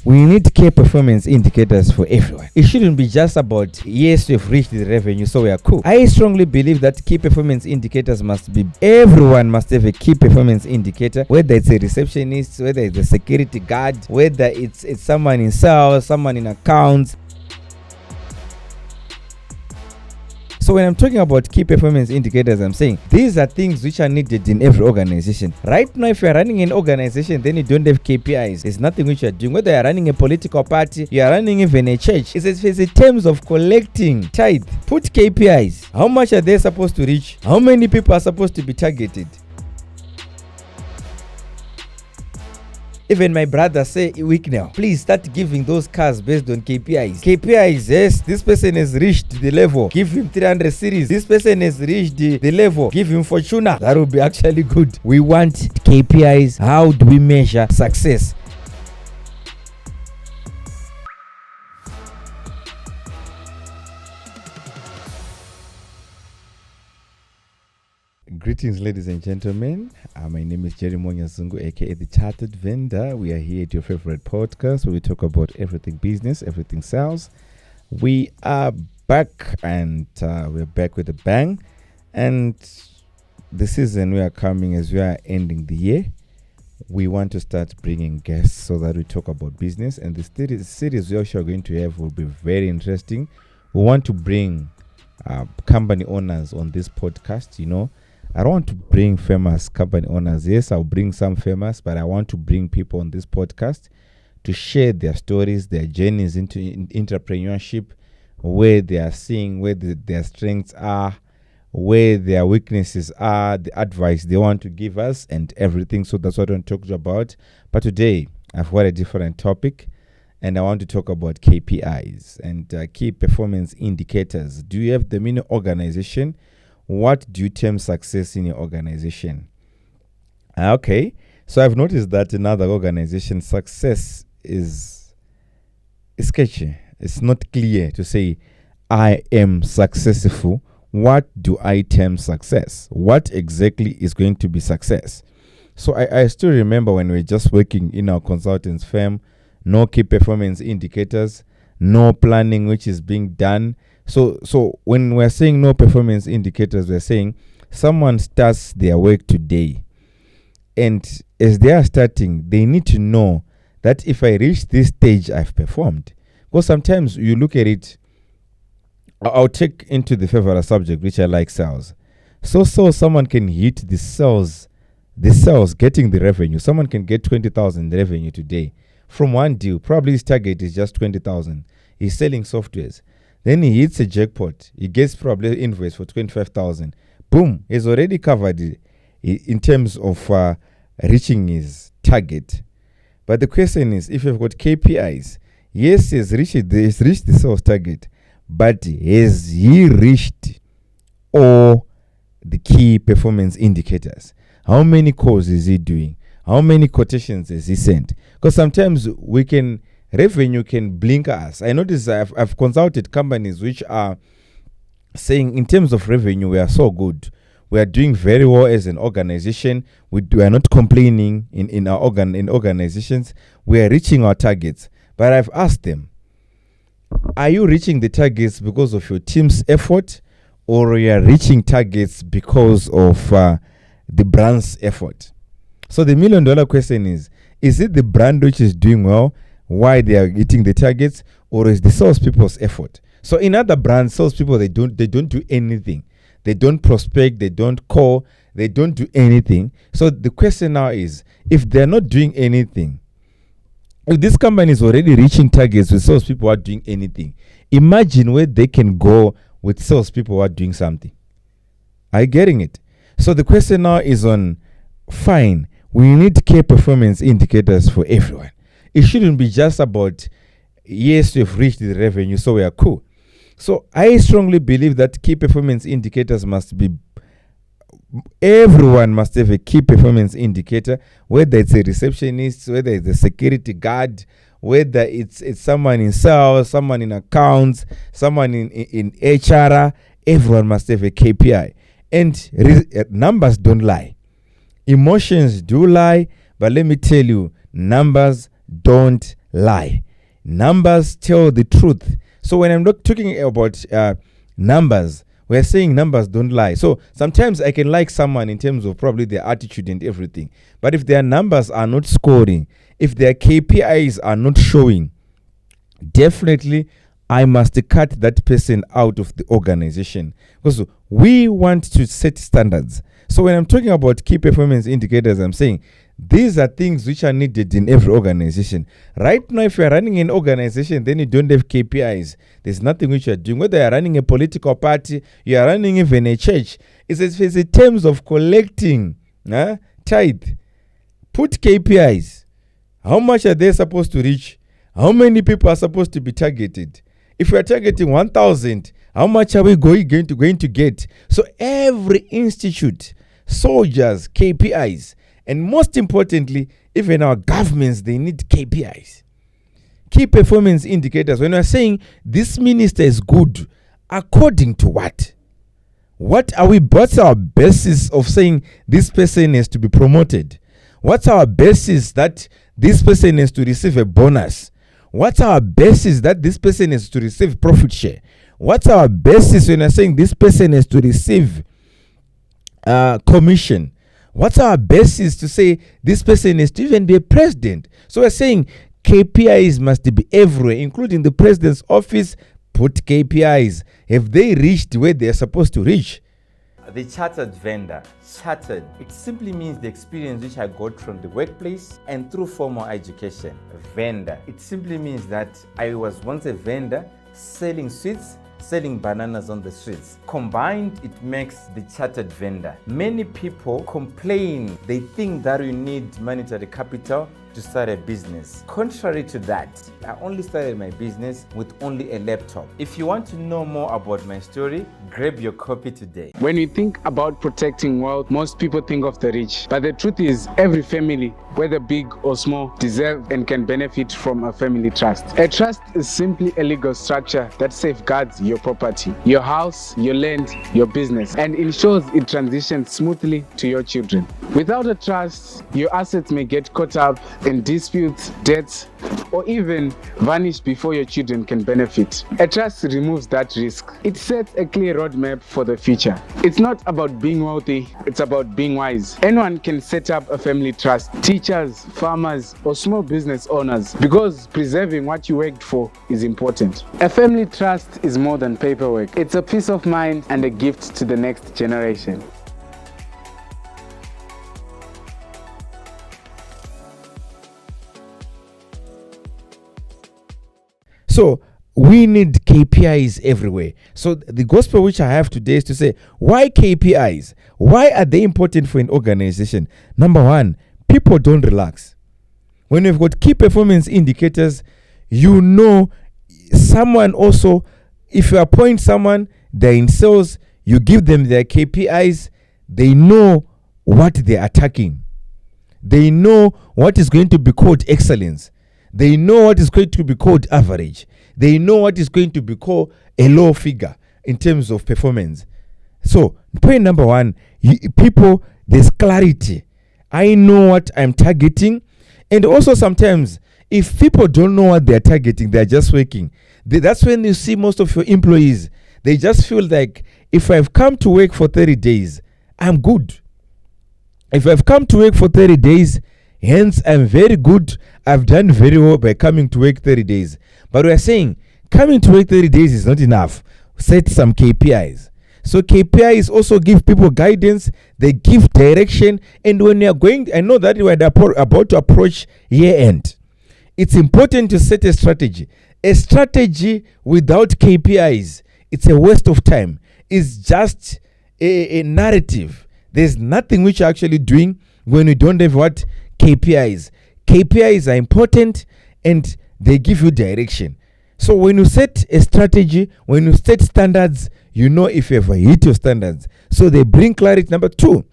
We need key performance indicators for everyone. It shouldn't be just about, yes, we've reached the revenue, so we are cool. I strongly believe that key performance indicators must be, everyone must have a key performance indicator, whether it's a receptionist, whether it's a security guard, whether it's someone in sales, someone in accounts. So when I'm talking about key performance indicators, I'm saying these are things which are needed in every organization. Right now, if you're running an organization, then you don't have KPIs. There's nothing which you're doing. Whether you're running a political party, you're running even a church. It's in terms of collecting tithe. Put KPIs. How much are they supposed to reach? How many people are supposed to be targeted? Even my brother say, Wicknell, please start giving those cars based on KPIs. KPIs, yes, this person has reached the level, give him 300 series. This person has reached the level, give him Fortuna. That would be actually good. We want KPIs. How do we measure success? Greetings, ladies and gentlemen. My name is Jerry More Nyazungu, aka the Chartered Vendor. We are here at your favorite podcast where we talk about everything business, everything sales. We are back, and we're back with a bang. And the season we are coming as we are ending the year. We want to start bringing guests so that we talk about business. And the series we are going to have will be very interesting. We want to bring company owners on this podcast, I don't want to bring famous company owners. Yes, I'll bring some famous, but I want to bring people on this podcast to share their stories, their journeys into entrepreneurship, where they are seeing, where their strengths are, where their weaknesses are, the advice they want to give us, and everything. So that's what I want to talk about. But today, I've got a different topic, and I want to talk about KPIs and key performance indicators. Do you have them in your organization? What do you term success in your organization? Okay, so I've noticed that in other organizations, success is sketchy. It's not clear to say, I am successful. What do I term success? What exactly is going to be success? So I still remember when we were just working in our consultants firm, no key performance indicators, no planning which is being done. So when we're saying no performance indicators, we're saying someone starts their work today, and as they are starting, they need to know that if I reach this stage, I've performed. Because sometimes you look at it, I'll take into the favorite subject, which I like, sales. So someone can hit the sales getting the revenue. Someone can get 20,000 revenue today from one deal. Probably his target is just 20,000. He's selling softwares. Then he hits a jackpot. He gets probably an invoice for 25,000. Boom, he's already covered it in terms of reaching his target. But the question is, if you've got KPIs, yes, he's reached the sales target, but has he reached all the key performance indicators? How many calls is he doing? How many quotations has he sent? Because sometimes revenue can blink us. I notice I've consulted companies which are saying in terms of revenue, we are so good. We are doing very well as an organization. We are not complaining in organizations. We are reaching our targets. But I've asked them, are you reaching the targets because of your team's effort, or you are reaching targets because of the brand's effort? So the $1 million question is it the brand which is doing well, why they are hitting the targets, or is the salespeople's effort? So in other brands, salespeople, they don't do anything. They don't prospect, they don't call, they don't do anything. So the question now is, if they're not doing anything, if this company is already reaching targets with salespeople who are doing anything, imagine where they can go with salespeople who are doing something. Are you getting it? So the question now is on, fine, we need key performance indicators for everyone. It shouldn't be just about, yes, we've reached the revenue, so we are cool. So I strongly believe that key performance indicators must be, everyone must have a key performance indicator, whether it's a receptionist, whether it's a security guard, whether it's someone in sales, someone in accounts, someone in HR. Everyone must have a KPI. And numbers don't lie. Emotions do lie, but let me tell you, numbers don't lie. Numbers tell the truth. So when I'm not talking about numbers, we're saying numbers don't lie. So sometimes I can like someone in terms of probably their attitude and everything. But if their numbers are not scoring, if their KPIs are not showing, definitely I must cut that person out of the organization, because we want to set standards. So when I'm talking about key performance indicators, I'm saying these are things which are needed in every organization. Right now, if you're running an organization, then you don't have KPIs. There's nothing which you're doing. Whether you're running a political party, you're running even a church, it's in terms of collecting tithe. Put KPIs. How much are they supposed to reach? How many people are supposed to be targeted? If we are targeting 1,000, how much are we going to get? So every institute, soldiers, KPIs, and most importantly, even our governments, they need KPIs. Key performance indicators. When we're saying this minister is good, according to what? What's our basis of saying this person is to be promoted? What's our basis that this person is to receive a bonus? What's our basis that this person is to receive profit share? What's our basis when we're saying this person is to receive commission? What's our basis to say this person is to even be a president? So we're saying KPIs must be everywhere, including the president's office. Put KPIs. Have they reached where they're supposed to reach? The chartered vendor. Chartered, it simply means the experience which I got from the workplace and through formal education. Vendor, it simply means that I was once a vendor selling sweets, selling bananas on the streets. Combined, it makes the chartered vendor. Many people complain, they think that you need monetary capital to start a business. Contrary to that, I only started my business with only a laptop. If you want to know more about my story, grab your copy today. When we think about protecting wealth, most people think of the rich. But the truth is, every family, whether big or small, deserve and can benefit from a family trust. A trust is simply a legal structure that safeguards your property, your house, your land, your business, and ensures it transitions smoothly to your children. Without a trust, your assets may get caught up in disputes, debts, or even vanish before your children can benefit. A trust removes that risk. It sets a clear roadmap for the future. It's not about being wealthy, it's about being wise. Anyone can set up a family trust, teachers, farmers, or small business owners, because preserving what you worked for is important. A family trust is more than paperwork. It's a peace of mind and a gift to the next generation. So we need KPIs everywhere. So the gospel which I have today is to say, why KPIs? Why are they important for an organization? Number one, people don't relax. When you've got key performance indicators, you know someone also, if you appoint someone, they're in sales, you give them their KPIs, they know what they're attacking. They know what is going to be called excellence. They know what is going to be called average. They know what is going to be called a low figure in terms of performance. So, point number one, people, there's clarity. I know what I'm targeting. And also sometimes, if people don't know what they're targeting, they're just working. That's when you see most of your employees, they just feel like, if I've come to work for 30 days, I'm good. If I've come to work for 30 days, hence I'm very good, I've done very well by coming to work 30 days. But we're saying, coming to work 30 days is not enough. Set some KPIs. So KPIs also give people guidance, they give direction, and when you're going, I know that we're about to approach year end. It's important to set a strategy. A strategy without KPIs, it's a waste of time. It's just a narrative. There's nothing which you're actually doing when you don't have what? KPIs. KPIs are important and they give you direction. So when you set a strategy, when you set standards, you know if you ever hit your standards. So they bring clarity. Number two,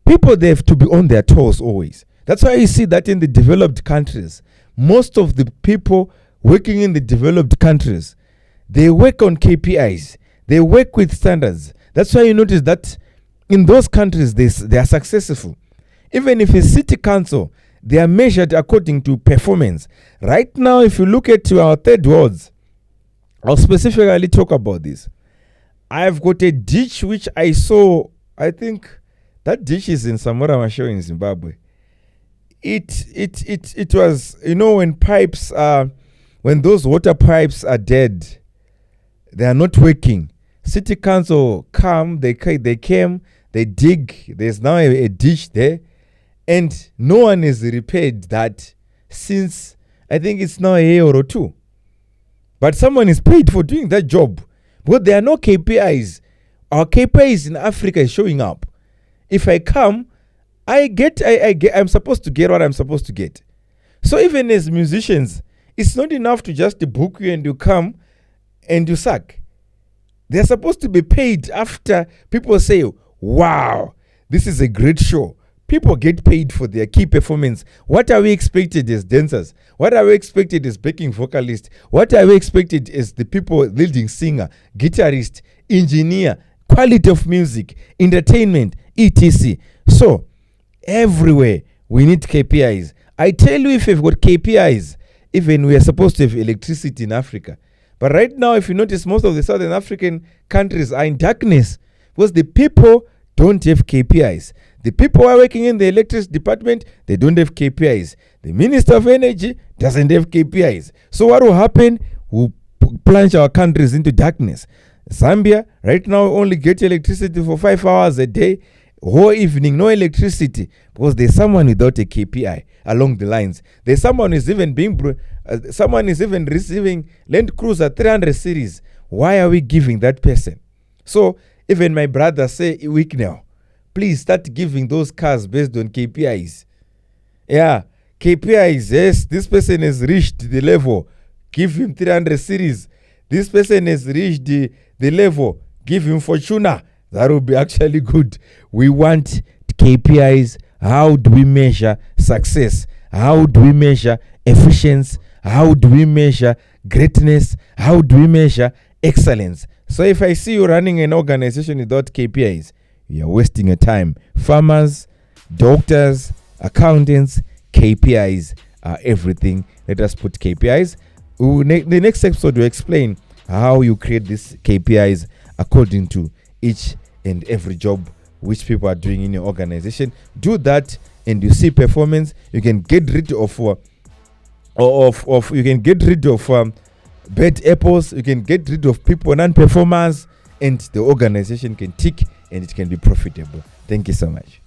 people, they have to be on their toes always. That's why you see that in the developed countries, most of the people working in the developed countries, they work on KPIs. They work with standards. That's why you notice that in those countries, they are successful. Even if a city council, They are measured according to performance. Right now, if you look at our third wards, I'll specifically talk about this. I've got a ditch which I saw. I think that ditch is in Samora Machel in Zimbabwe. It was, when pipes are, when those water pipes are dead, they are not working. City council come, they came, they dig. There's now a ditch there, and no one has repaired that since, I think it's now a year or two. But someone is paid for doing that job. But there are no KPIs. Our KPIs in Africa is showing up. If I come, I'm supposed to get what I'm supposed to get. So even as musicians, it's not enough to just book you and you come and you suck. They're supposed to be paid after people say, wow, this is a great show. People get paid for their key performance. What are we expected as dancers? What are we expected as backing vocalists? What are we expected as the people leading singer, guitarist, engineer, quality of music, entertainment, etc. So, everywhere we need KPIs. I tell you, if you've got KPIs, even we are supposed to have electricity in Africa. But right now, if you notice, most of the Southern African countries are in darkness because the people don't have KPIs. The people who are working in the electricity department, they don't have KPIs. The Minister of Energy doesn't have KPIs. So what will happen? We'll plunge our countries into darkness. Zambia, right now, only get electricity for 5 hours a day. Whole evening, no electricity, because there's someone without a KPI along the lines. There's someone who's even receiving Land Cruiser 300 series. Why are we giving that person? So even my brother say, Wicknell, please start giving those cars based on KPIs. Yeah, KPIs, yes, this person has reached the level, give him 300 series. This person has reached the level, give him Fortuna. That would be actually good. We want KPIs. How do we measure success? How do we measure efficiency? How do we measure greatness? How do we measure excellence? So if I see you running an organization without KPIs, you're wasting your time. Farmers, doctors, accountants, KPIs are everything. Let us put KPIs. The next episode will explain how you create these KPIs according to each and every job which people are doing in your organization. Do that and you see performance. You can get rid of bad apples. You can get rid of people non-performers, and the organization can tick and it can be profitable. Thank you so much.